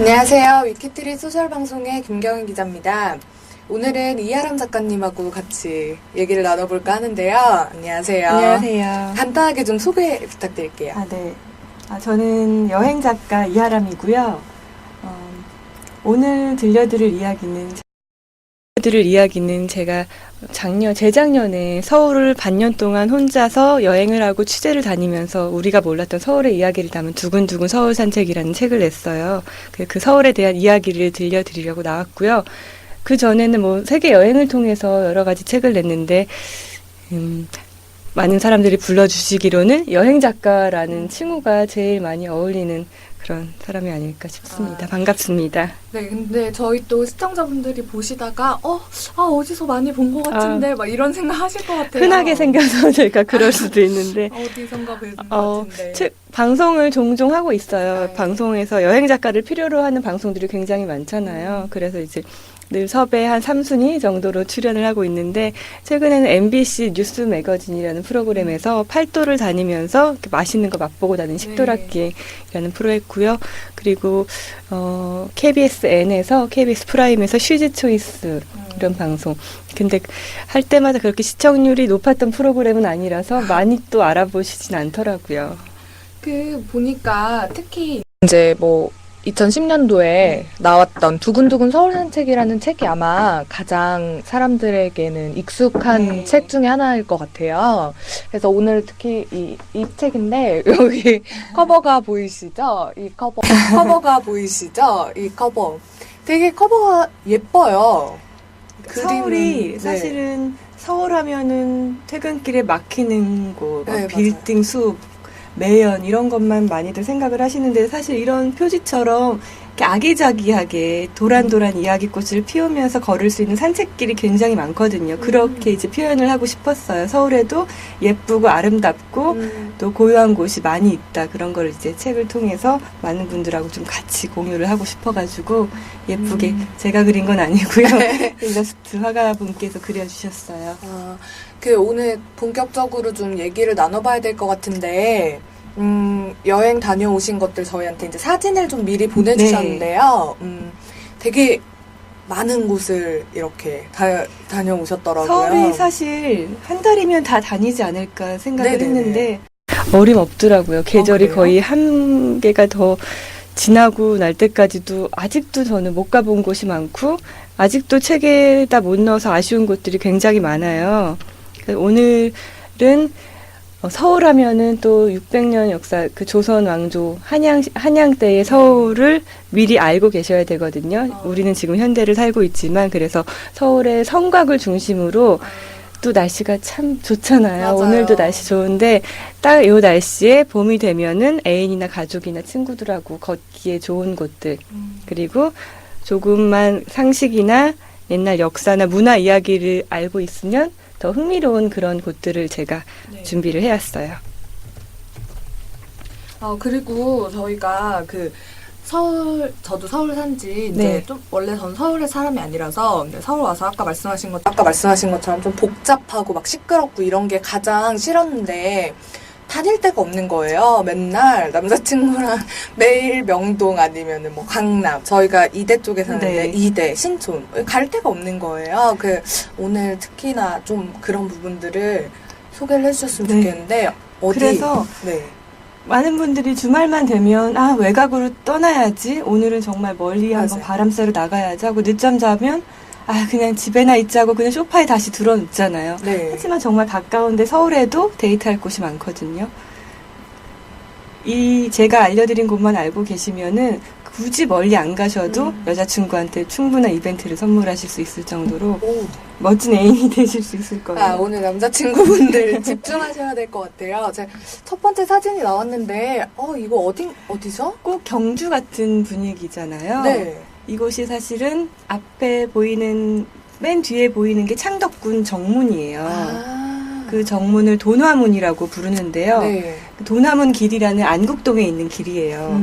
안녕하세요. 위키트리 소셜방송의 김경인 기자입니다. 오늘은 이하람 작가님하고 같이 얘기를 나눠볼까 하는데요. 안녕하세요. 안녕하세요. 간단하게 좀 소개 부탁드릴게요. 네. 저는 여행 작가 이하람이고요. 오늘 들려드릴 이야기는 제가 재작년에 서울을 반년 동안 혼자서 여행을 하고 취재를 다니면서 우리가 몰랐던 서울의 이야기를 담은 두근두근 서울 산책이라는 책을 냈어요. 그 서울에 대한 이야기를 들려드리려고 나왔고요. 그 전에는 세계 여행을 통해서 여러 가지 책을 냈는데, 많은 사람들이 불러주시기로는 여행 작가라는 칭호가 제일 많이 어울리는 그런 사람이 아닐까 싶습니다. 반갑습니다. 네, 근데 저희 또 시청자분들이 보시다가 어디서 많이 본 것 같은데 막 이런 생각 하실 것 같아요. 흔하게 생겨서 제가 그럴 수도 있는데 어디선가 뵌 것 같은데. 방송을 종종 하고 있어요. 네. 방송에서 여행 작가를 필요로 하는 방송들이 굉장히 많잖아요. 그래서 이제 늘 섭외 한 3순위 정도로 출연을 하고 있는데, 최근에는 MBC 뉴스 매거진이라는 프로그램에서 팔도를 다니면서 이렇게 맛있는 거 맛보고 다니는 식도락기라는 프로 했고요. 그리고 KBSN에서 KBS 프라임에서 슈즈 초이스 이런 방송. 근데 할 때마다 그렇게 시청률이 높았던 프로그램은 아니라서 많이 또 알아보시진 않더라고요. 보니까 특히 이제 2010년도에 나왔던 두근두근 서울 산책이라는 책이 아마 가장 사람들에게는 익숙한 책 중에 하나일 것 같아요. 그래서 오늘 특히 이 책인데, 여기 커버가 보이시죠? 이 커버가 보이시죠? 이 커버. 되게 커버가 예뻐요. 서울이 사실은 서울 하면은 퇴근길에 막히는 곳, 빌딩 숲, 매연 이런 것만 많이들 생각을 하시는데, 사실 이런 표지처럼 이렇게 아기자기하게 도란도란 이야기꽃을 피우면서 걸을 수 있는 산책길이 굉장히 많거든요. 그렇게 이제 표현을 하고 싶었어요. 서울에도 예쁘고 아름답고 또 고요한 곳이 많이 있다. 그런 걸 이제 책을 통해서 많은 분들하고 좀 같이 공유를 하고 싶어가지고 예쁘게 제가 그린 건 아니고요. 일러스트 화가분께서 그려주셨어요. 오늘 본격적으로 좀 얘기를 나눠봐야 될 것 같은데, 여행 다녀오신 것들 저희한테 이제 사진을 좀 미리 보내주셨는데요. 되게 많은 곳을 이렇게 다녀오셨더라고요. 서울이 사실 한 달이면 다 다니지 않을까 생각을 했는데, 어림없더라고요. 계절이 거의 한 개가 더 지나고 날 때까지도 아직도 저는 못 가본 곳이 많고, 아직도 책에다 못 넣어서 아쉬운 곳들이 굉장히 많아요. 오늘은 서울 하면은 또 600년 역사, 조선 왕조 한양 때의 서울을 미리 알고 계셔야 되거든요. 우리는 지금 현대를 살고 있지만, 그래서 서울의 성곽을 중심으로 또 날씨가 참 좋잖아요. 맞아요. 오늘도 날씨 좋은데 딱 이 날씨에 봄이 되면은 애인이나 가족이나 친구들하고 걷기에 좋은 곳들, 그리고 조금만 상식이나 옛날 역사나 문화 이야기를 알고 있으면 더 흥미로운 그런 곳들을 제가 준비를 해왔어요. 그리고 저희가 저도 서울 산지 이제 좀 원래 전 서울의 사람이 아니라서 서울 와서 아까 말씀하신 것처럼 좀 복잡하고 막 시끄럽고 이런 게 가장 싫었는데, 다닐 데가 없는 거예요. 맨날 남자친구랑 매일 명동 아니면은 강남, 저희가 이대 쪽에 사는데 이대, 신촌 갈 데가 없는 거예요. 오늘 특히나 좀 그런 부분들을 소개를 해주셨으면 좋겠는데, 그래서 많은 분들이 주말만 되면 외곽으로 떠나야지, 오늘은 정말 멀리 한번 바람 쐬러 나가야지 하고 늦잠 자면 그냥 집에나 있자고 그냥 소파에 다시 들어눕잖아요. 하지만 정말 가까운데 서울에도 데이트할 곳이 많거든요. 제가 알려드린 곳만 알고 계시면은 굳이 멀리 안 가셔도 여자친구한테 충분한 이벤트를 선물하실 수 있을 정도로 멋진 애인이 되실 수 있을 거예요. 오늘 남자친구분들 집중하셔야 될 것 같아요. 제 첫 번째 사진이 나왔는데, 이거 어디죠? 꼭 경주 같은 분위기잖아요. 이곳이 사실은 맨 뒤에 보이는 게 창덕군 정문이에요. 그 정문을 돈화문이라고 부르는데요. 돈화문 길이라는 안국동에 있는 길이에요.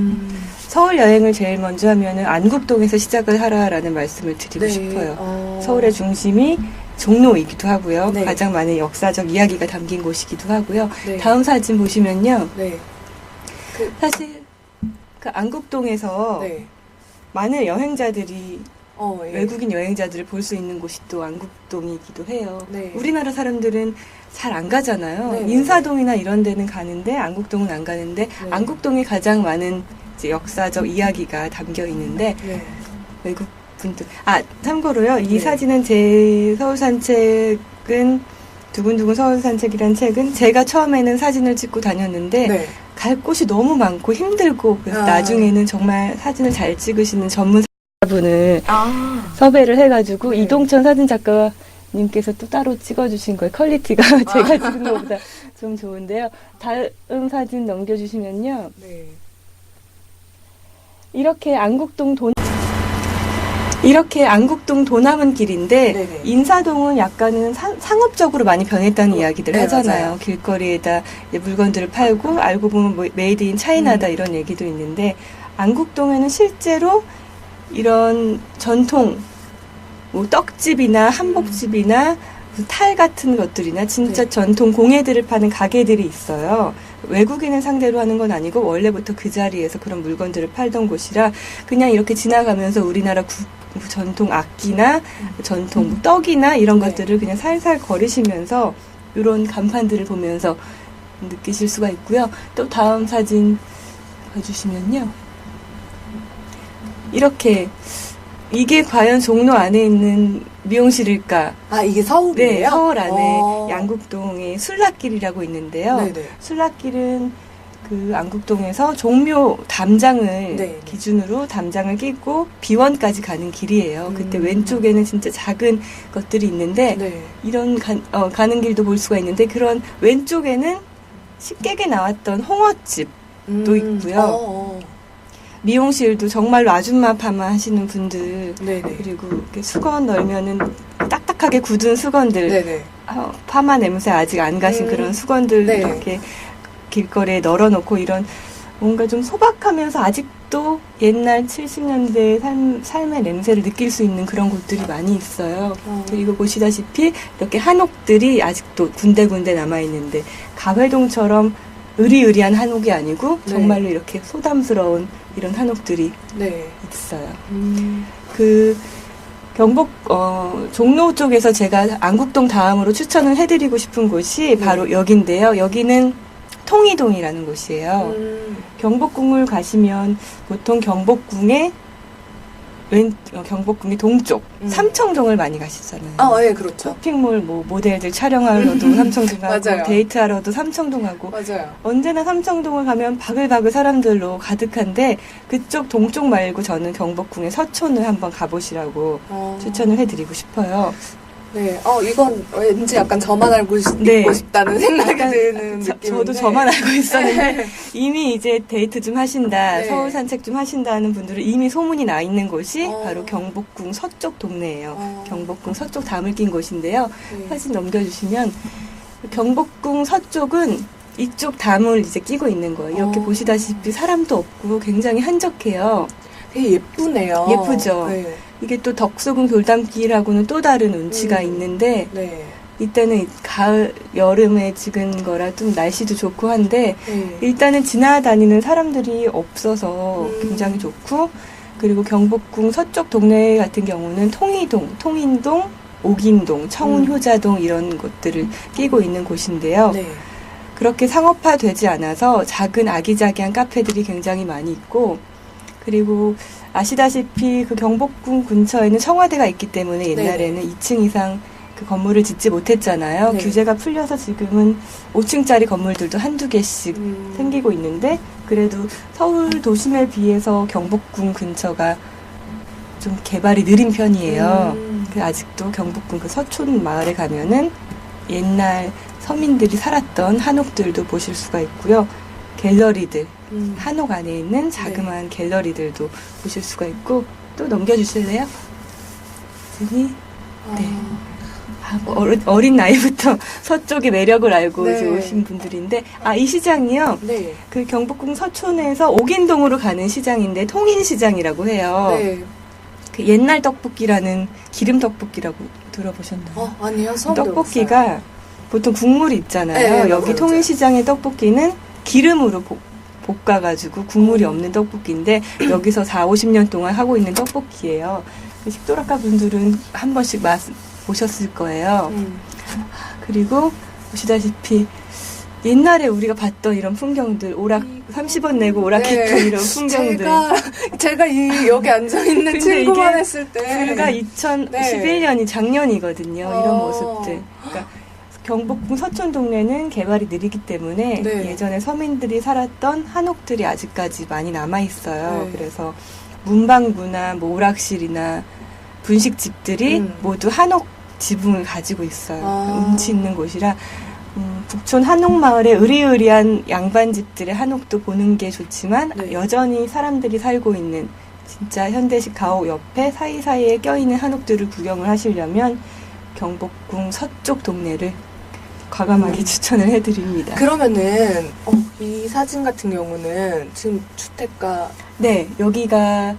서울 여행을 제일 먼저 하면은 안국동에서 시작을 하라라는 말씀을 드리고 싶어요. 서울의 중심이 종로이기도 하고요. 가장 많은 역사적 이야기가 담긴 곳이기도 하고요. 다음 사진 보시면요. 사실 그 안국동에서 많은 여행자들이 예. 외국인 여행자들을 볼 수 있는 곳이 또 안국동이기도 해요. 네. 우리나라 사람들은 잘 안 가잖아요. 네. 인사동이나 이런 데는 가는데 안국동은 안 가는데 네. 안국동에 가장 많은 이제 역사적 이야기가 담겨 있는데 네. 외국 분들 참고로요. 이 네. 사진은 제 서울 산책은 두근두근 서울 산책이란 책은 제가 처음에는 사진을 찍고 다녔는데 네. 갈 곳이 너무 많고 힘들고 그래서 나중에는 정말 사진을 잘 찍으시는 전문 분을 섭외를 해가지고 네. 이동천 사진 작가님께서 또 따로 찍어주신 거예요. 퀄리티가 제가 찍은 것보다 좀 좋은데요. 다음 사진 넘겨주시면요. 네. 이렇게 안국동 도남은 길인데 네네. 인사동은 약간은 상업적으로 많이 변했다는 이야기들 네, 하잖아요. 맞아요. 길거리에다 이제 물건들을 팔고 알고 보면 뭐 메이드 인 차이나다 이런 얘기도 있는데 안국동에는 실제로 이런 전통 뭐 떡집이나 한복집이나 탈 같은 것들이나 진짜 네. 전통 공예들을 파는 가게들이 있어요. 외국인을 상대로 하는 건 아니고 원래부터 그 자리에서 그런 물건들을 팔던 곳이라 그냥 이렇게 지나가면서 우리나라 전통 악기나 전통 뭐 떡이나 이런 네. 것들을 그냥 살살 거리시면서 이런 간판들을 보면서 느끼실 수가 있고요. 또 다음 사진 봐주시면요. 이렇게 이게 과연 종로 안에 있는 미용실일까? 이게 서울이에요? 네, 서울 안에 양국동에 술락길이라고 있는데요. 네네. 술락길은 그 안국동에서 종묘 담장을 네. 기준으로 담장을 끼고 비원까지 가는 길이에요. 그때 왼쪽에는 진짜 작은 것들이 있는데 네. 이런 가는 길도 볼 수가 있는데 그런 왼쪽에는 식객에 나왔던 홍어집도 있고요. 미용실도 정말로 아줌마 파마 하시는 분들 네네. 그리고 이렇게 수건 널면은 딱딱하게 굳은 수건들 네네. 파마 냄새 아직 안 가신 그런 수건들 네. 이렇게 길거리에 널어놓고 이런 뭔가 좀 소박하면서 아직도 옛날 70년대 삶의 냄새를 느낄 수 있는 그런 곳들이 많이 있어요. 그리고 보시다시피 이렇게 한옥들이 아직도 군데군데 남아있는데 가회동처럼 으리으리한 한옥이 아니고 네. 정말로 이렇게 소담스러운 이런 한옥들이 네. 있어요. 그 경복 종로 쪽에서 제가 안국동 다음으로 추천을 해드리고 싶은 곳이 바로 여기인데요. 여기는 통이동이라는 곳이에요. 경복궁을 가시면 보통 경복궁의 동쪽 삼청동을 많이 가시잖아요. 예, 그렇죠. 쇼핑몰 모델들 촬영하러도 삼청동 가고 맞아요. 데이트하러도 삼청동 가고 맞아요. 언제나 삼청동을 가면 바글바글 사람들로 가득한데 그쪽 동쪽 말고 저는 경복궁의 서촌을 한번 가보시라고 추천을 해드리고 싶어요. 네, 이건 왠지 약간 저만 알고 네. 있고 싶다는 생각이 드는 느낌인데. 저도 저만 알고 있었는데 이미 이제 데이트 좀 하신다, 네. 서울 산책 좀 하신다는 분들은 이미 소문이 나 있는 곳이 바로 경복궁 서쪽 동네예요. 경복궁 서쪽 담을 낀 곳인데요. 네. 사진 넘겨주시면 경복궁 서쪽은 이쪽 담을 이제 끼고 있는 거예요. 이렇게 보시다시피 사람도 없고 굉장히 한적해요. 되게 예쁘네요. 예쁘죠? 네. 이게 또 덕수궁 돌담길하고는 또 다른 운치가 있는데 네. 이때는 가을, 여름에 찍은 거라 좀 날씨도 좋고 한데 네. 일단은 지나다니는 사람들이 없어서 굉장히 좋고 그리고 경복궁 서쪽 동네 같은 경우는 통이동, 통인동, 옥인동, 청운효자동 이런 곳들을 끼고 있는 곳인데요. 네. 그렇게 상업화되지 않아서 작은 아기자기한 카페들이 굉장히 많이 있고 그리고 아시다시피 그 경복궁 근처에는 청와대가 있기 때문에 옛날에는 2층 이상 그 건물을 짓지 못했잖아요. 네. 규제가 풀려서 지금은 5층짜리 건물들도 한두 개씩 생기고 있는데 그래도 서울 도심에 비해서 경복궁 근처가 좀 개발이 느린 편이에요. 아직도 경복궁 그 서촌 마을에 가면은 옛날 서민들이 살았던 한옥들도 보실 수가 있고요. 갤러리들, 한옥 안에 있는 자그마한 갤러리들도 보실 수가 있고 또 넘겨주실래요? 네. 어린 나이부터 서쪽의 매력을 알고 이제 오신 분들인데 이 시장이요. 네. 그 경복궁 서촌에서 옥인동으로 가는 시장인데 통인시장이라고 해요. 네. 그 옛날 떡볶이라는 기름 떡볶이라고 들어보셨나요? 아니요. 처음 떡볶이가 들어봤어요. 보통 국물이 있잖아요. 네, 여기 맞아요. 통인시장의 떡볶이는 기름으로 볶아가지고 국물이 없는 떡볶이인데 여기서 4, 50년 동안 하고 있는 떡볶이예요. 식도락가 분들은 한 번씩 맛 보셨을 거예요. 그리고 보시다시피 옛날에 우리가 봤던 이런 풍경들, 30원 내고 오락했던 이런 풍경들. 제가 여기 앉아있는 친구만 했을 때. 불과 2011년이 작년이거든요. 이런 모습들. 그러니까 경복궁 서촌 동네는 개발이 느리기 때문에 예전에 서민들이 살았던 한옥들이 아직까지 많이 남아있어요. 그래서 문방구나 뭐 오락실이나 분식집들이 모두 한옥 지붕을 가지고 있어요. 운치 있는 곳이라 북촌 한옥마을의 으리으리한 양반집들의 한옥도 보는 게 좋지만 여전히 사람들이 살고 있는 진짜 현대식 가옥 옆에 사이사이에 껴있는 한옥들을 구경을 하시려면 경복궁 서쪽 동네를 과감하게 추천을 해드립니다. 그러면은 이 사진 같은 경우는 지금 주택가 네, 여기가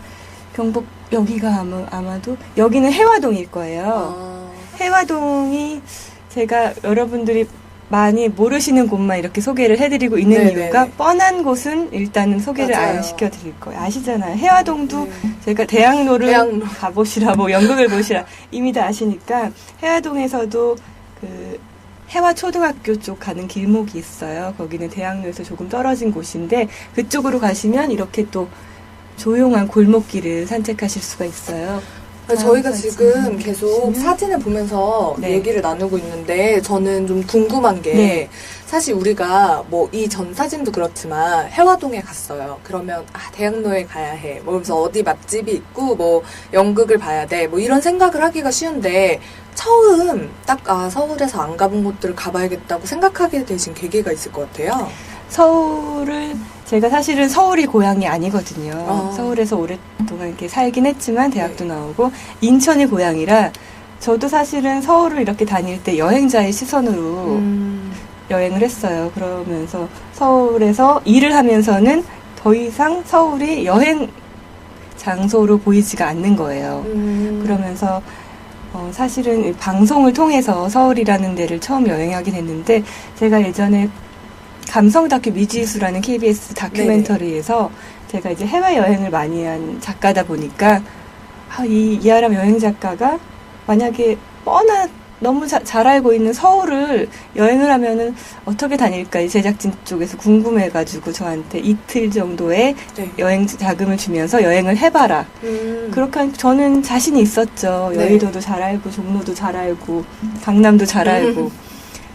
아마도 여기는 해화동일 거예요. 해화동이 제가 여러분들이 많이 모르시는 곳만 이렇게 소개를 해드리고 있는 이유가 뻔한 곳은 일단은 소개를 안 시켜드릴 거예요. 아시잖아요. 해화동도 제가 대학로를 가보시라, 뭐 연극을 보시라 이미 다 아시니까 해화동에서도 그 해화초등학교 쪽 가는 길목이 있어요. 거기는 대학로에서 조금 떨어진 곳인데 그쪽으로 가시면 이렇게 또 조용한 골목길을 산책하실 수가 있어요. 저희가 지금 계속 사진을 보면서 얘기를 나누고 있는데 저는 좀 궁금한 게 사실 우리가 뭐 이 전 사진도 그렇지만 해화동에 갔어요. 그러면 대학로에 가야 해. 뭐 그러면서 어디 맛집이 있고 뭐 연극을 봐야 돼. 뭐 이런 생각을 하기가 쉬운데 처음 딱 서울에서 안 가본 곳들을 가봐야겠다고 생각하게 되신 계기가 있을 것 같아요. 서울을 제가 사실은 서울이 고향이 아니거든요. 서울에서 오랫동안 이렇게 살긴 했지만 대학도 나오고 인천이 고향이라 저도 사실은 서울을 이렇게 다닐 때 여행자의 시선으로 여행을 했어요. 그러면서 서울에서 일을 하면서는 더 이상 서울이 여행 장소로 보이지가 않는 거예요. 그러면서 사실은 방송을 통해서 서울이라는 데를 처음 여행하게 됐는데 제가 예전에 감성 다큐 미지수라는 KBS 다큐멘터리에서 제가 이제 해외여행을 많이 한 작가다 보니까 이하람 여행 작가가 만약에 너무 잘 알고 있는 서울을 여행을 하면은 어떻게 다닐까 이 제작진 쪽에서 궁금해가지고 저한테 이틀 정도의 여행 자금을 주면서 여행을 해봐라. 그렇게 저는 자신이 있었죠. 여의도도 잘 알고 종로도 잘 알고 강남도 잘 알고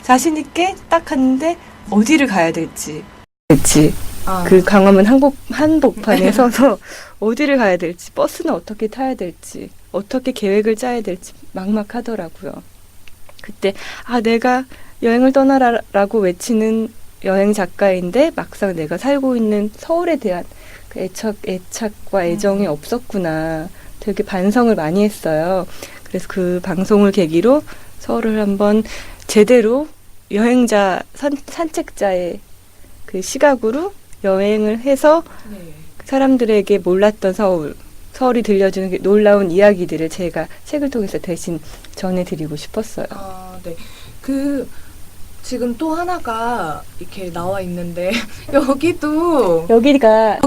자신 있게 딱 갔는데 어디를 가야 될지 그 광화문 한복판에 서서 어디를 가야 될지 버스는 어떻게 타야 될지 어떻게 계획을 짜야 될지 막막하더라고요. 그때 내가 여행을 떠나라라고 외치는 여행 작가인데 막상 내가 살고 있는 서울에 대한 그 애착과 애정이 없었구나. 되게 반성을 많이 했어요. 그래서 그 방송을 계기로 서울을 한번 제대로 여행자, 산책자의 그 시각으로 여행을 해서 사람들에게 몰랐던 서울이 들려주는 놀라운 이야기들을 제가 책을 통해서 대신 전해드리고 싶었어요. 네. 지금 또 하나가 이렇게 나와 있는데 여기가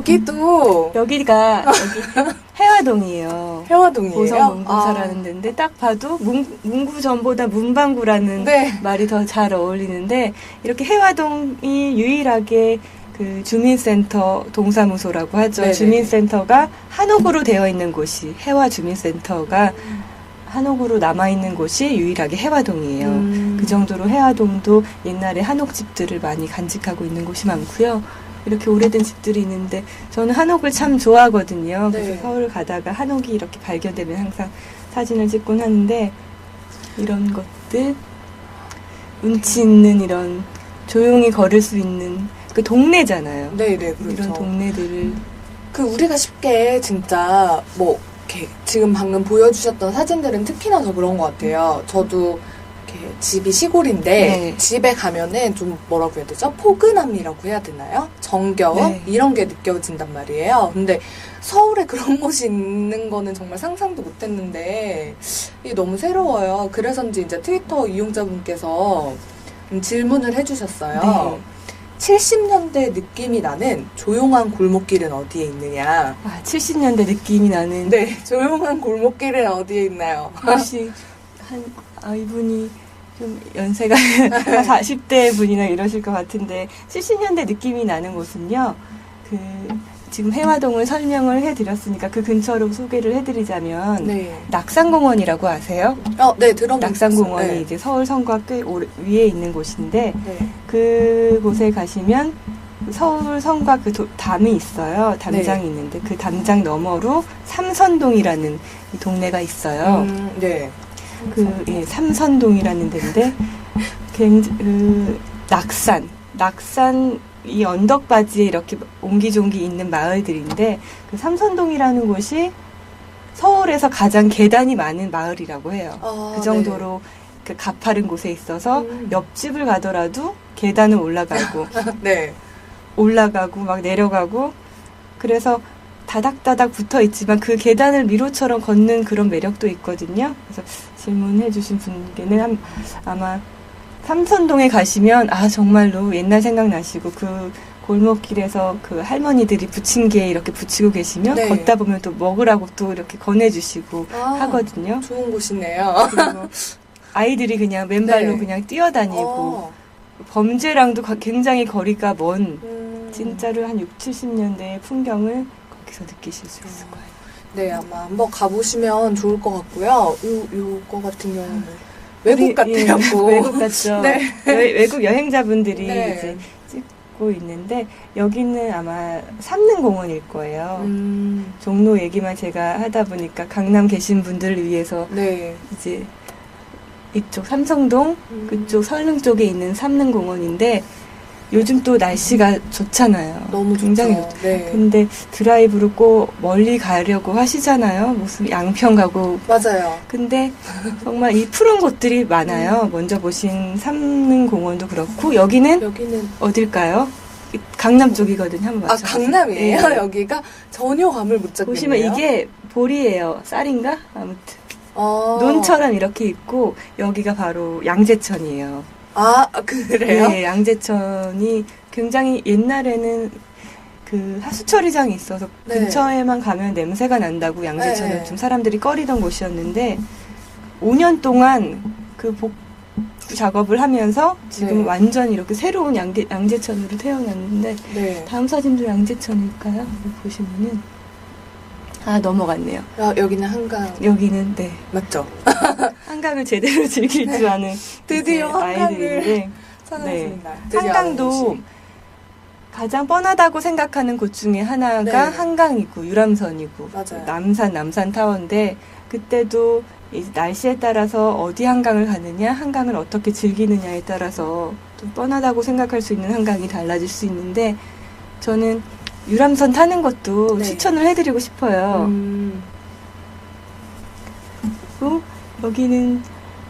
해화동이에요. 해화동이에요? 고성 문구사라는 데인데 딱 봐도 문구점보다 문방구라는 말이 더 잘 어울리는데 이렇게 해화동이 유일하게 그 주민센터 동사무소라고 하죠. 주민센터가 한옥으로 되어 있는 곳이 해화주민센터가 한옥으로 남아있는 곳이 유일하게 해화동이에요. 그 정도로 해화동도 옛날에 한옥집들을 많이 간직하고 있는 곳이 많고요. 이렇게 오래된 집들이 있는데 저는 한옥을 참 좋아하거든요. 그래서 서울 가다가 한옥이 이렇게 발견되면 항상 사진을 찍곤 하는데 이런 것들 운치 있는 이런 조용히 걸을 수 있는 그 동네잖아요. 그렇죠. 이런 동네들을 우리가 쉽게 진짜 이렇게 지금 방금 보여주셨던 사진들은 특히나 더 그런 것 같아요. 저도 이렇게 집이 시골인데 집에 가면은 좀 뭐라고 해야 되죠? 포근함이라고 해야 되나요? 정겨움? 이런 게 느껴진단 말이에요. 근데 서울에 그런 곳이 있는 거는 정말 상상도 못했는데 이게 너무 새로워요. 그래서인지 이제 트위터 이용자분께서 질문을 해주셨어요. 70년대 느낌이 나는 조용한 골목길은 어디에 있느냐. 70년대 느낌이 나는. 네, 조용한 골목길은 어디에 있나요? 혹시 이분이 좀 연세가 40대 분이나 이러실 것 같은데 70년대 느낌이 나는 곳은요. 지금 해화동을 설명을 해드렸으니까 그 근처로 소개를 해드리자면 네. 낙산공원이라고 아세요? 네, 들어봤어요. 낙산공원이 네. 이제 서울 성과 꽤 위에 있는 곳인데 네. 그곳에 가시면 서울 성과 담이 있어요. 담장이 네. 있는데 그 담장 너머로 삼선동이라는 이 동네가 있어요. 네. 삼선동이라는 데인데 낙산 이 언덕바지에 이렇게 옹기종기 있는 마을들인데 그 삼선동이라는 곳이 서울에서 가장 계단이 많은 마을이라고 해요. 그 정도로 그 가파른 곳에 있어서 옆집을 가더라도 계단을 올라가고 네. 올라가고 막 내려가고 그래서 다닥다닥 붙어 있지만 그 계단을 미로처럼 걷는 그런 매력도 있거든요. 그래서 질문해 주신 분께는 아마 삼선동에 가시면 정말로 옛날 생각나시고 그 골목길에서 그 할머니들이 부침개 이렇게 붙이고 계시면 네. 걷다 보면 또 먹으라고 또 이렇게 권해주시고 하거든요. 좋은 곳이네요. 그리고 아이들이 그냥 맨발로 네. 그냥 뛰어다니고 범죄랑도 굉장히 거리가 먼 진짜로 한 60, 70년대의 풍경을 거기서 느끼실 수 있을 거예요. 네, 아마 한번 가보시면 좋을 것 같고요. 요거 같은 경우는 외국 같아요. 외국 같죠. 네. 외국 여행자분들이 네. 이제 찍고 있는데 여기는 아마 삼릉공원일 거예요. 종로 얘기만 제가 하다 보니까 강남 계신 분들을 위해서 네. 이제 이쪽 삼성동 그쪽 설릉 쪽에 있는 삼릉공원인데 요즘 또 날씨가 좋잖아요. 너무 굉장히 좋죠. 네. 근데 드라이브로 꼭 멀리 가려고 하시잖아요. 무슨 양평 가고. 맞아요. 근데 정말 이 푸른 곳들이 많아요. 먼저 보신 삼릉공원도 그렇고 여기는 어딜까요? 강남 쪽이거든요. 한번 맞춰보세요. 강남이에요? 네. 여기가 전혀 감을 못 잡겠네요. 보시면 이게 볼이에요. 쌀인가? 아무튼 논처럼 이렇게 있고 여기가 바로 양재천이에요. 그래요? 네, 양재천이 굉장히 옛날에는 그 하수처리장이 있어서 네. 근처에만 가면 냄새가 난다고 양재천을 네. 좀 사람들이 꺼리던 곳이었는데 5년 동안 그 복구 작업을 하면서 지금 네. 완전 이렇게 새로운 양재천으로 태어났는데 네. 다음 사진도 양재천일까요? 여기 보시면은 넘어갔네요. 여기는 한강. 여기는 네. 맞죠? 한강을 제대로 즐길 줄 아는 드디어 아이들인데 찾았습니다. 한강도 가장 뻔하다고 생각하는 곳 중에 하나가 네. 한강이고 유람선이고 맞아요. 남산 타워인데 그때도 날씨에 따라서 어디 한강을 가느냐 한강을 어떻게 즐기느냐에 따라서 좀 뻔하다고 생각할 수 있는 한강이 달라질 수 있는데 저는 유람선 타는 것도 네. 추천을 해드리고 싶어요. 그리고 여기는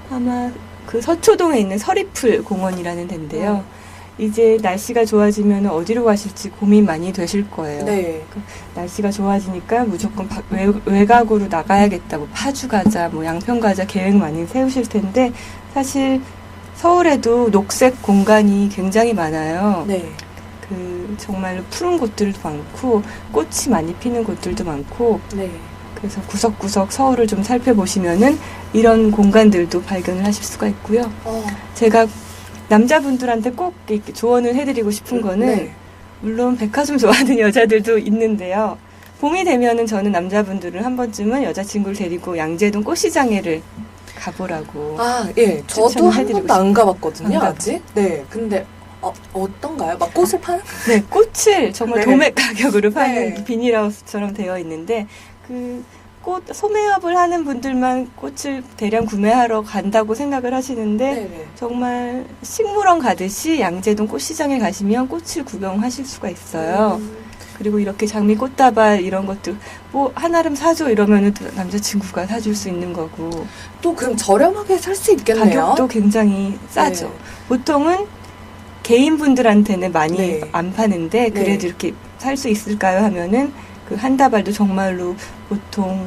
아마 그 서초동에 있는 서리풀 공원이라는 데인데요. 이제 날씨가 좋아지면 어디로 가실지 고민 많이 되실 거예요. 네. 날씨가 좋아지니까 무조건 외곽으로 나가야겠다. 뭐 파주 가자, 뭐 양평 가자 계획 많이 세우실 텐데 사실 서울에도 녹색 공간이 굉장히 많아요. 네. 그 정말로 푸른 곳들도 많고 꽃이 많이 피는 곳들도 많고 네. 그래서 구석구석 서울을 좀 살펴보시면은 이런 공간들도 발견을 하실 수가 있고요. 제가 남자분들한테 꼭 이렇게 조언을 해드리고 싶은 거는 네. 물론 백화점 좋아하는 여자들도 있는데요. 봄이 되면은 저는 남자분들은 한 번쯤은 여자친구를 데리고 양재동 꽃시장에를 가보라고. 예. 저도 한 번도 안 가봤거든요, 안 아직. 네. 근데 어떤가요? 막 꽃을 파는? 네, 꽃을 정말 네. 도매 가격으로 파는 네. 비닐하우스처럼 되어 있는데 그 소매업을 하는 분들만 꽃을 대량 구매하러 간다고 생각을 하시는데 네네. 정말 식물원 가듯이 양재동 꽃시장에 가시면 꽃을 구경하실 수가 있어요. 그리고 이렇게 장미 꽃다발 이런 것도 뭐 하나름 사줘 이러면은 남자친구가 사줄 수 있는 거고 또 그럼 저렴하게 살 수 있겠네요. 가격도 굉장히 싸죠. 네. 보통은 개인분들한테는 많이 네. 안 파는데 그래도 네. 이렇게 살 수 있을까요 하면은 그 한 다발도 정말로 보통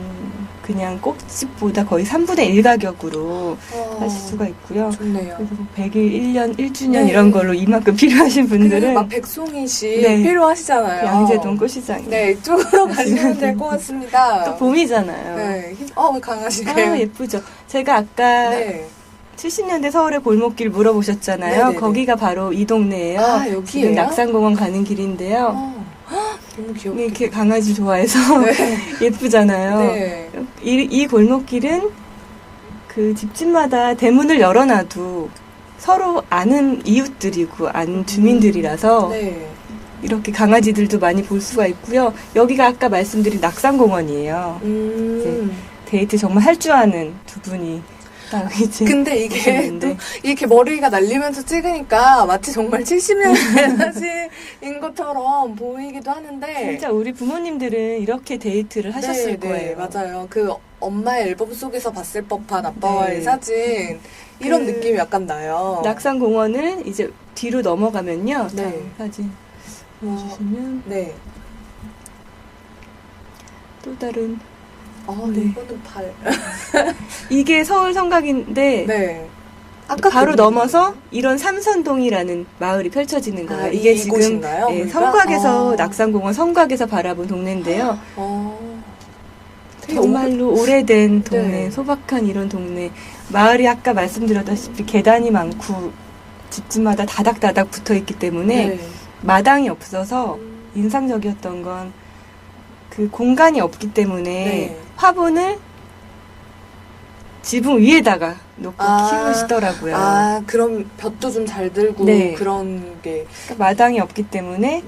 그냥 꽃집보다 거의 3분의 1 가격으로 하실 수가 있고요. 좋네요. 그래서 100일, 1년, 1주년 이런 걸로 이만큼 필요하신 분들은 막 백송이시 필요하시잖아요. 양재동 꽃시장. 네, 이쪽으로 가시면 될 것 같습니다. 또 봄이잖아요. 네. 강아지가요? 예쁘죠. 제가 아까 70년대 서울의 골목길 물어보셨잖아요. 네네네. 거기가 바로 이 동네예요. 여기예요? 지금 낙산공원 가는 길인데요. 너무 귀엽다. 이렇게 강아지 좋아해서 예쁘잖아요. 네. 이 골목길은 그 집집마다 대문을 열어놔도 서로 아는 이웃들이고 아는 주민들이라서 이렇게 강아지들도 많이 볼 수가 있고요. 여기가 아까 말씀드린 낙산공원이에요. 이제 데이트 정말 할 줄 아는 두 분이 근데 이게 또 이렇게 머리가 날리면서 찍으니까 마치 정말 70년대 사진인 것처럼 보이기도 하는데 진짜 우리 부모님들은 이렇게 데이트를 하셨을 거예요. 맞아요. 그 엄마의 앨범 속에서 봤을 법한 아빠와의 사진 이런 느낌이 약간 나요. 낙산공원을 이제 뒤로 넘어가면요. 사진 보여주시면 또 다른 이거는 발. 이게 서울 성곽인데 아까 바로 넘어서 이런 삼선동이라는 마을이 펼쳐지는 거예요. 이게 지금 성곽에서 낙산공원 성곽에서 바라본 동네인데요. 정말로 오래된 동네, 소박한 이런 동네. 마을이 아까 말씀드렸다시피 계단이 많고 집집마다 다닥다닥 붙어있기 때문에 마당이 없어서 인상적이었던 건 그 공간이 없기 때문에 화분을 지붕 위에다가 놓고 키우시더라고요. 그럼 볕도 좀 잘 들고 그런 게. 그러니까 마당이 없기 때문에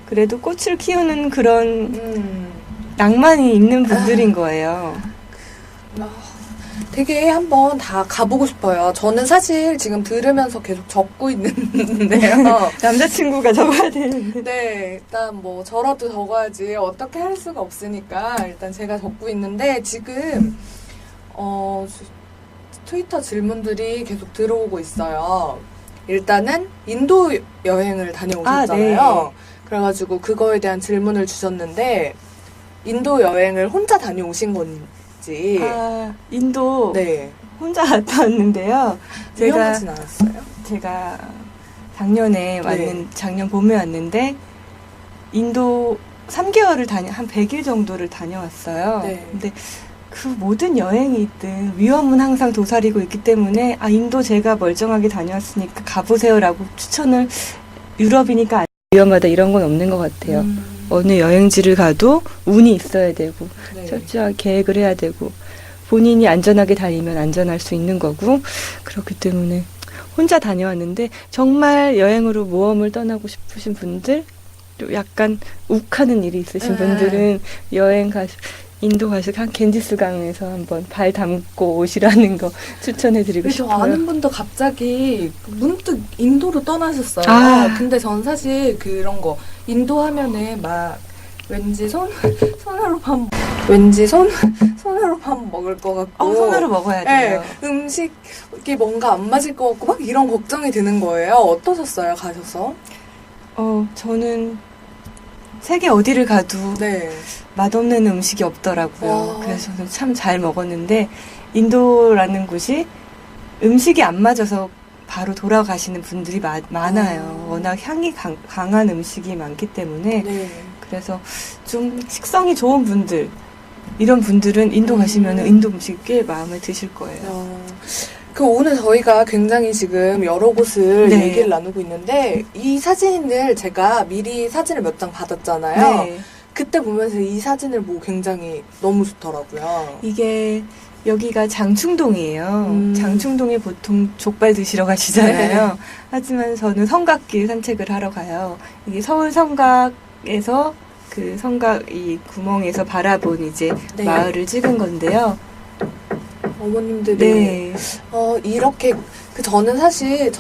그래도 꽃을 키우는 그런 낭만이 있는 분들인 거예요. 되게 한번 다 가보고 싶어요. 저는 사실 지금 들으면서 계속 적고 있는데요. 남자친구가 적어야 되는데. 네, 일단 뭐 저라도 적어야지 어떻게 할 수가 없으니까 일단 제가 적고 있는데 지금 트위터 질문들이 계속 들어오고 있어요. 일단은 인도 여행을 다녀오셨잖아요. 그래가지고 그거에 대한 질문을 주셨는데 인도 여행을 혼자 다녀오신 건지. 인도 혼자 갔다 왔는데요. 위험하진 않았어요? 제가 작년에 작년 봄에 왔는데 인도 3개월을 한 100일 정도를 다녀왔어요. 근데 그 모든 여행이 있든 위험은 항상 도사리고 있기 때문에 인도 제가 멀쩡하게 다녀왔으니까 가보세요라고 추천을 유럽이니까 위험하다 이런 건 없는 것 같아요. 어느 여행지를 가도 운이 있어야 되고 철저하게 계획을 해야 되고 본인이 안전하게 다니면 안전할 수 있는 거고 그렇기 때문에 혼자 다녀왔는데 정말 여행으로 모험을 떠나고 싶으신 분들 또 약간 욱하는 일이 있으신 분들은 인도 가서 겐지스 강에서 한번 발 담고 오시라는 거 추천해드리고 싶어요. 저 아는 분도 갑자기 문득 인도로 떠나셨어요. 근데 전 사실 그런 거 인도 하면은 막 왠지 손으로 밥 먹을 것 같고 손으로 먹어야 돼요. 음식이 뭔가 안 맞을 것 같고 막 이런 걱정이 드는 거예요. 어떠셨어요? 가셔서? 저는 세계 어디를 가도 맛없는 음식이 없더라고요. 그래서 저는 참 잘 먹었는데 인도라는 곳이 음식이 안 맞아서 바로 돌아가시는 분들이 많아요. 워낙 향이 강한 음식이 많기 때문에 그래서 좀 식성이 좋은 분들 이런 분들은 인도 가시면 인도 음식 꽤 마음에 드실 거예요. 오늘 저희가 굉장히 지금 여러 곳을 얘기를 나누고 있는데 이 사진을 제가 미리 사진을 몇 장 받았잖아요. 그때 보면서 이 사진을 보고 굉장히 너무 좋더라고요. 이게 여기가 장충동이에요. 장충동에 보통 족발 드시러 가시잖아요. 하지만 저는 성곽길 산책을 하러 가요. 이게 서울 성곽에서 그 성곽 이 구멍에서 바라본 이제 마을을 찍은 건데요. 어머님들이 이렇게 저는 사실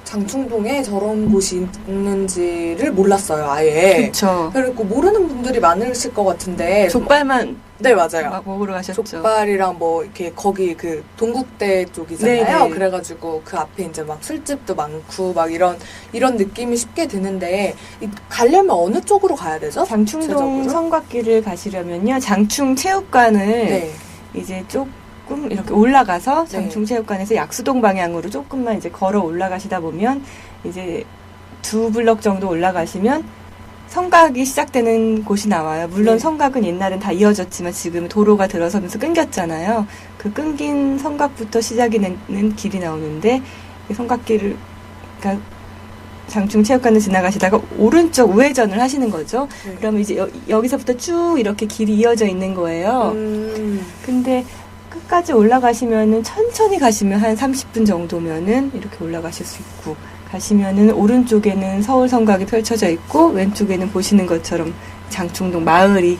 장충동에 저런 곳이 있는지를 몰랐어요, 아예. 그쵸. 그리고 모르는 분들이 많으실 것 같은데. 족발만. 네, 맞아요. 막 먹으러 가셨죠. 족발이랑 이렇게 거기 그 동국대 쪽이잖아요. 그래가지고 그 앞에 이제 막 술집도 많고 막 이런 느낌이 쉽게 드는데, 가려면 어느 쪽으로 가야 되죠? 장충동 성곽길을 가시려면요, 장충체육관을 이제 조금 이렇게 올라가서 장충체육관에서 약수동 방향으로 조금만 이제 걸어 올라가시다 보면 이제 2블럭 정도 올라가시면 성곽이 시작되는 곳이 나와요. 물론 성곽은 옛날엔 다 이어졌지만 지금 도로가 들어서면서 끊겼잖아요. 그 끊긴 성곽부터 시작이 되는 길이 나오는데 이 성곽길을 그러니까 장충체육관을 지나가시다가 오른쪽 우회전을 하시는 거죠. 그러면 이제 여기서부터 쭉 이렇게 길이 이어져 있는 거예요. 근데 끝까지 올라가시면은 천천히 가시면 한 30분 정도면은 이렇게 올라가실 수 있고 가시면은 오른쪽에는 서울 성곽이 펼쳐져 있고 왼쪽에는 보시는 것처럼 장충동 마을이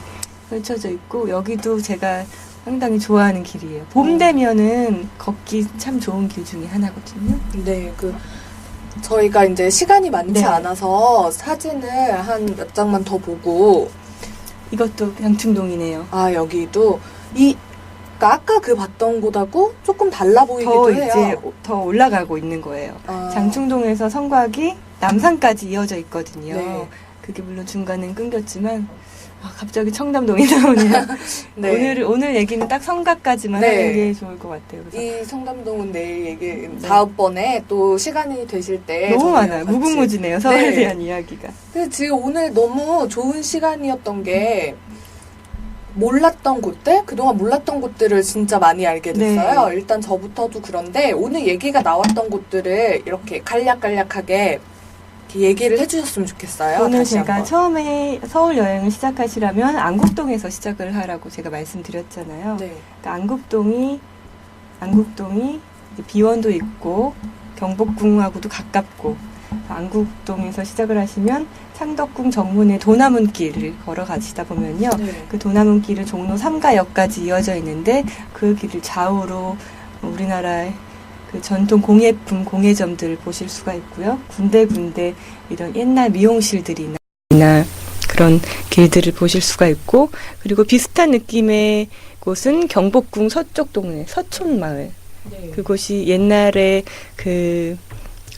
펼쳐져 있고 여기도 제가 상당히 좋아하는 길이에요. 봄 되면은 걷기 참 좋은 길 중에 하나거든요. 네, 저희가 이제 시간이 많지 않아서 사진을 한 몇 장만 더 보고 이것도 장충동이네요. 아, 여기도 아까 봤던 곳하고 조금 달라 보이기도 해요. 이제 더 올라가고 있는 거예요. 장충동에서 성곽이 남산까지 이어져 있거든요. 네. 그게 물론 중간엔 끊겼지만 갑자기 청담동이 나오네요. 네. 오늘 얘기는 딱 성곽까지만 하는 게 좋을 것 같아요. 이 청담동은 내일 다음번에 또 시간이 되실 때 너무 많아요. 무궁무진해요. 서울에 대한 이야기가. 근데 지금 오늘 너무 좋은 시간이었던 게 몰랐던 곳들, 그동안 몰랐던 곳들을 진짜 많이 알게 됐어요. 일단 저부터도 그런데 오늘 얘기가 나왔던 곳들을 이렇게 간략간략하게 얘기를 해주셨으면 좋겠어요. 오늘 제가 처음에 서울 여행을 시작하시려면 안국동에서 시작을 하라고 제가 말씀드렸잖아요. 그러니까 안국동이 비원도 있고 경복궁하고도 가깝고 안국동에서 시작을 하시면 창덕궁 정문의 도남문길을 걸어가시다 보면요. 그 도남문길은 종로 3가역까지 이어져 있는데 그 길을 좌우로 우리나라의 그 전통 공예품, 공예점들을 보실 수가 있고요. 군데군데 이런 옛날 미용실들이나 그런 길들을 보실 수가 있고 그리고 비슷한 느낌의 곳은 경복궁 서쪽 동네 서촌마을. 그곳이 옛날에 그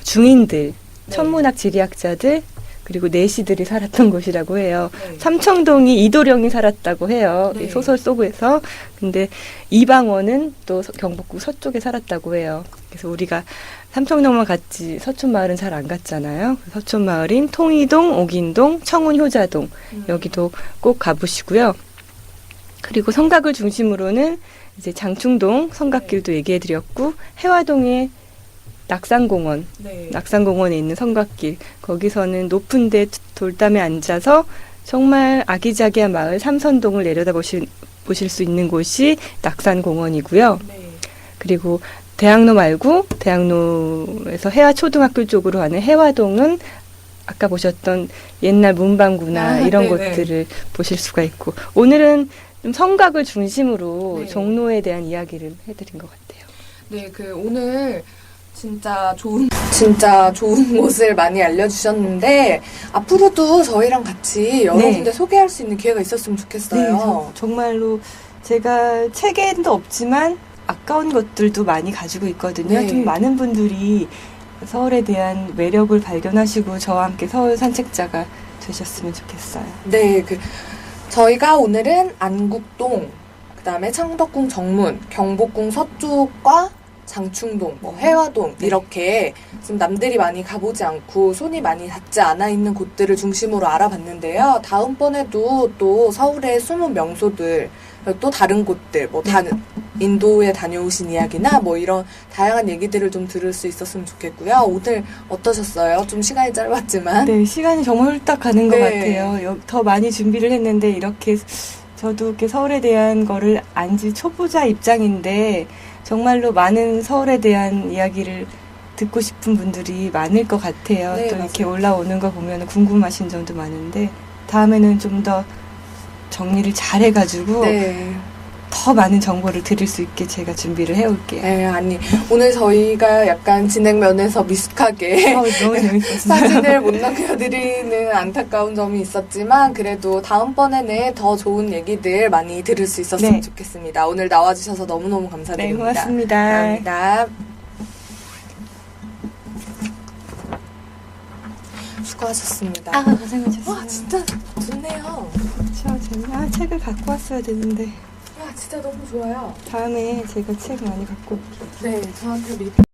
중인들, 천문학 지리학자들 그리고 내시들이 살았던 곳이라고 해요. 삼청동이 이도령이 살았다고 해요. 소설 속에서. 근데 이방원은 또 경복궁 서쪽에 살았다고 해요. 그래서 우리가 삼청동만 갔지 서촌마을은 잘 안 갔잖아요. 서촌마을인 통이동, 옥인동, 청운 효자동 여기도 꼭 가보시고요. 그리고 성곽을 중심으로는 이제 장충동 성곽길도 얘기해드렸고 해화동에 낙산공원에 있는 성곽길 거기서는 높은 데 돌담에 앉아서 정말 아기자기한 마을 삼선동을 내려다 보실 수 있는 곳이 낙산공원이고요. 그리고 대학로 말고 대학로에서 해화초등학교 쪽으로 가는 해화동은 아까 보셨던 옛날 문방구나 이런 곳들을 보실 수가 있고 오늘은 좀 성곽을 중심으로 종로에 대한 이야기를 해드린 것 같아요. 네, 오늘 진짜 좋은 곳을 많이 알려주셨는데 앞으로도 저희랑 같이 여러 군데 소개할 수 있는 기회가 있었으면 좋겠어요. 정말로 제가 책에도 없지만 아까운 것들도 많이 가지고 있거든요. 좀 많은 분들이 서울에 대한 매력을 발견하시고 저와 함께 서울 산책자가 되셨으면 좋겠어요. 네, 저희가 오늘은 안국동, 그다음에 창덕궁 정문, 경복궁 서쪽과 장충동, 해화동 이렇게 지금 남들이 많이 가보지 않고 손이 많이 닿지 않아 있는 곳들을 중심으로 알아봤는데요. 다음번에도 또 서울의 숨은 명소들, 또 다른 곳들, 인도에 다녀오신 이야기나 이런 다양한 얘기들을 좀 들을 수 있었으면 좋겠고요. 오늘 어떠셨어요? 좀 시간이 짧았지만. 네, 시간이 정말 훌딱 가는 것 같아요. 더 많이 준비를 했는데 저도 이렇게 서울에 대한 거를 안지 초보자 입장인데 정말로 많은 서울에 대한 이야기를 듣고 싶은 분들이 많을 것 같아요. 또 이렇게 올라오는 거 보면 궁금하신 점도 많은데 다음에는 좀 더 정리를 잘 해가지고 더 많은 정보를 드릴 수 있게 제가 준비를 해올게요. 오늘 저희가 약간 진행 면에서 미숙하게 너무 재밌었어요. 사진을 못 남겨드리는 안타까운 점이 있었지만 그래도 다음번에는 더 좋은 얘기들 많이 들을 수 있었으면 좋겠습니다. 오늘 나와주셔서 너무너무 감사드립니다. 네, 고맙습니다. 감사합니다. 수고하셨습니다. 고생하셨어요. 와, 진짜 좋네요. 책을 갖고 왔어야 되는데. 와, 진짜 너무 좋아요. 다음에 제가 책 많이 갖고 올게요. 네, 저한테 리뷰